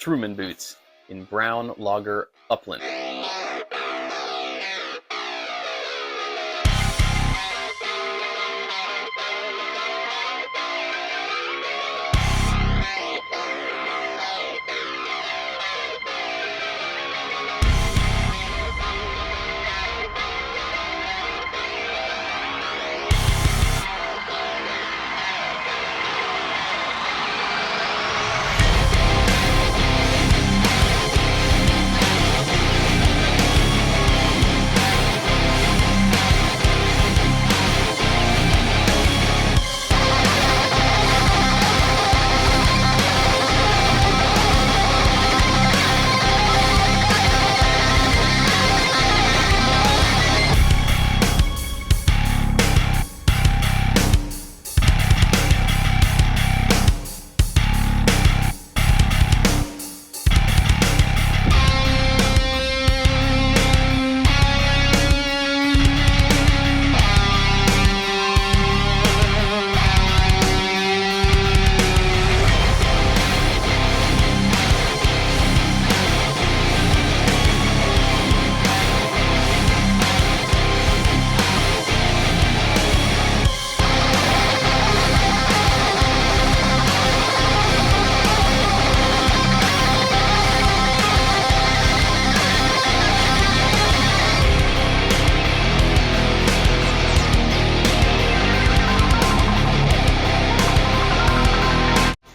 Truman boots in brown logger upland.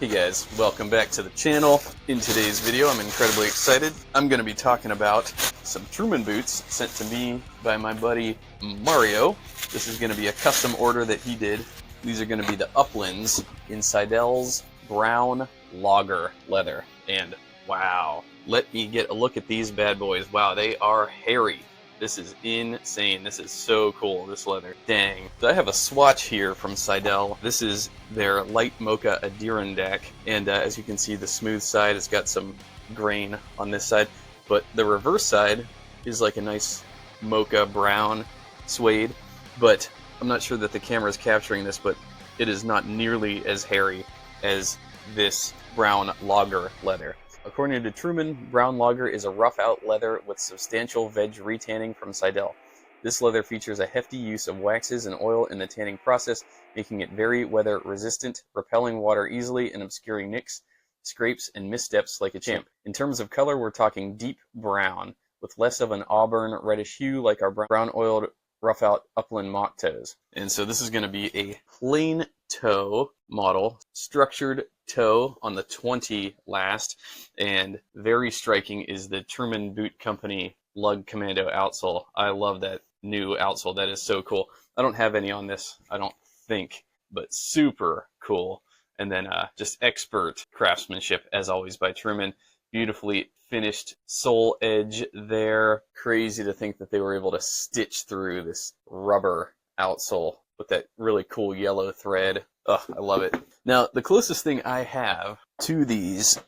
Hey guys, welcome back to the channel. In today's video, I'm incredibly excited. I'm going to be talking about some Truman boots sent to me by my buddy Mario. This is going to be a custom order that he did. These are going to be the Uplands in Seidel's brown logger leather. And wow, let me get a look at these bad boys. Wow, they are hairy. This is insane. This is so cool, this leather. Dang. So I have a swatch here from Seidel. This is their light mocha Adirondack. And as you can see, the smooth side has got some grain on this side. But the reverse side is like a nice mocha brown suede. But I'm not sure that the camera is capturing this, but it is not nearly as hairy as this brown logger leather. According to Truman, brown logger is a rough-out leather with substantial veg retanning from Seidel. This leather features a hefty use of waxes and oil in the tanning process, making it very weather-resistant, repelling water easily and obscuring nicks, scrapes, and missteps like a champ. In terms of color, we're talking deep brown, with less of an auburn reddish hue like our brown-oiled rough-out upland mock toes. And so this is going to be a plain toe model, structured toe on the 20 last, and very striking is the Truman Boot Company Lug Commando outsole. I love that new outsole. That is so cool. I don't have any on this, I don't think, but super cool. And then just expert craftsmanship, as always, by Truman. Beautifully finished sole edge there. Crazy to think that they were able to stitch through this rubber outsole with that really cool yellow thread. Oh, I love it. Now, the closest thing I have to these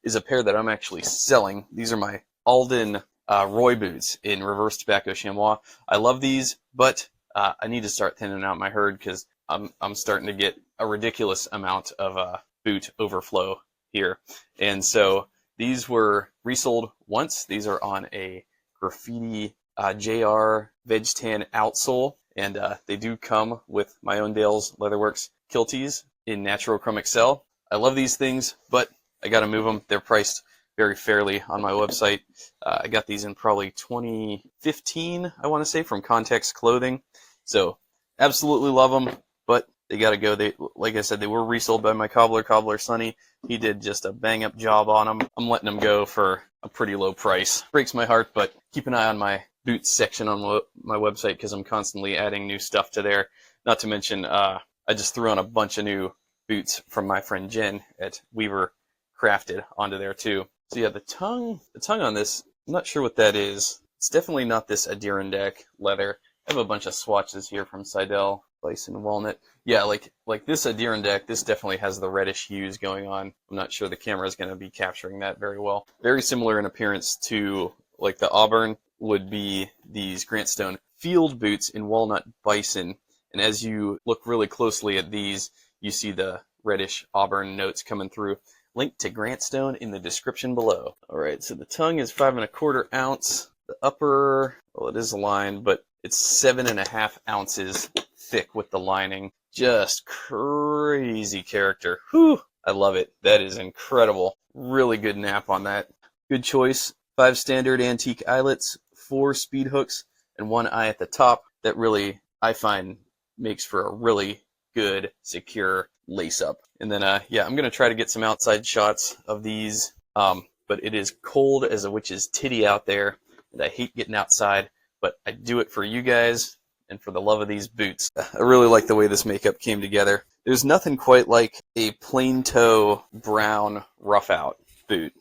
is a pair that I'm actually selling. These are my Alden Roy boots in reverse tobacco chamois. I love these, but I need to start thinning out my herd because I'm starting to get a ridiculous amount of boot overflow here. And so these were resold once. These are on a graffiti JR Veg Tan outsole. And they do come with my own Dale's Leatherworks kilties in Natural Chrome Excel. I love these things, but I got to move them. They're priced very fairly on my website. I got these in probably 2015, I want to say, from Context Clothing. So absolutely love them, but they got to go. They, like I said, they were resold by my cobbler Sonny. He did just a bang-up job on them. I'm letting them go for a pretty low price. Breaks my heart, but keep an eye on my boots section on my website because I'm constantly adding new stuff to there. Not to mention, I just threw on a bunch of new boots from my friend Jen at Weaver Crafted onto there too. So yeah, the tongue on this, I'm not sure what that is. It's definitely not this Adirondack leather. I have a bunch of swatches here from Seidel, bison walnut. Yeah, like this Adirondack, this definitely has the reddish hues going on. I'm not sure the camera is going to be capturing that very well. Very similar in appearance to like the Auburn would be these Grant Stone field boots in walnut bison. And as you look really closely at these, you see the reddish auburn notes coming through. Link to Grant Stone in the description below. All right, so the tongue is 5 1/4 ounce. The upper, well, it is lined, but it's 7.5 ounces thick with the lining. Just crazy character. Whew, I love it. That is incredible. Really good nap on that. Good choice. 5 standard antique eyelets, 4 speed hooks, and 1 eye at the top. That really, I find, makes for a really good, secure lace up. And then, yeah, I'm going to try to get some outside shots of these, but it is cold as a witch's titty out there, and I hate getting outside, but I do it for you guys and for the love of these boots. I really like the way this makeup came together. There's nothing quite like a plain toe brown rough out boot.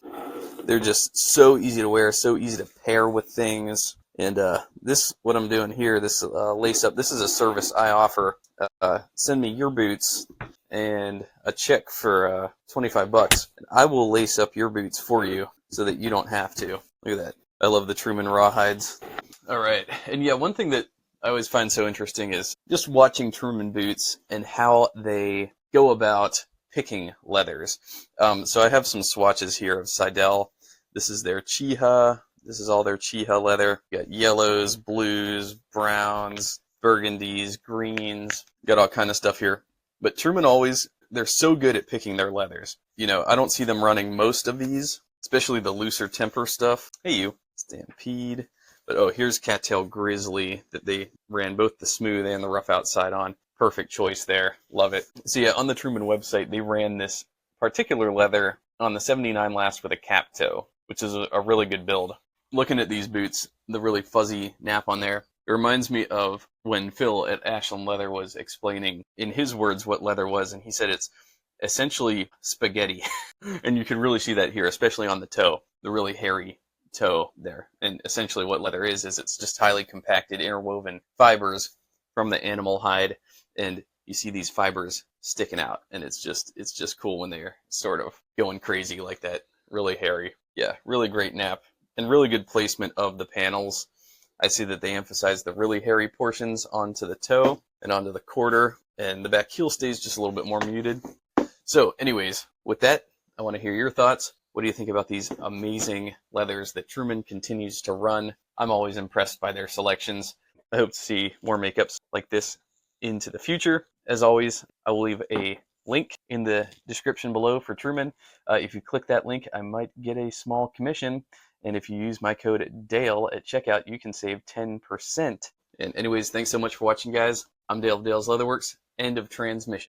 They're just so easy to wear, so easy to pair with things. And this, what I'm doing here, this lace up, this is a service I offer. Send me your boots and a check for 25 bucks. And I will lace up your boots for you so that you don't have to. Look at that. I love the Truman rawhides. All right. And yeah, one thing that I always find so interesting is just watching Truman boots and how they go about picking leathers. So I have some swatches here of Seidel. This is their Chiha. This is all their Chiha leather. You got yellows, blues, browns, burgundies, greens. Got all kind of stuff here. But Truman always, they're so good at picking their leathers. You know, I don't see them running most of these, especially the looser temper stuff. Hey, you. Stampede. But oh, here's Cattail Grizzly that they ran both the smooth and the rough outside on. Perfect choice there. Love it. So yeah, on the Truman website, they ran this particular leather on the 79 last with a cap toe, which is a really good build. Looking at these boots, the really fuzzy nap on there, it reminds me of when Phil at Ashland Leather was explaining, in his words, what leather was, and he said it's essentially spaghetti. And you can really see that here, especially on the toe, the really hairy toe there. And essentially what leather is it's just highly compacted, interwoven fibers from the animal hide, and you see these fibers sticking out, and it's just cool when they're sort of going crazy like that. Really hairy. Yeah, really great nap. And really good placement of the panels. I see that they emphasize the really hairy portions onto the toe and onto the quarter, and the back heel stays just a little bit more muted. So anyways, with that, I want to hear your thoughts. What do you think about these amazing leathers that Truman continues to run? I'm always impressed by their selections. I hope to see more makeups like this into the future. As always, I will leave a link in the description below for Truman. If you click that link, I might get a small commission. And if you use my code Dale at checkout, you can save 10%. And anyways, thanks so much for watching, guys. I'm Dale of Dale's Leatherworks. End of transmission.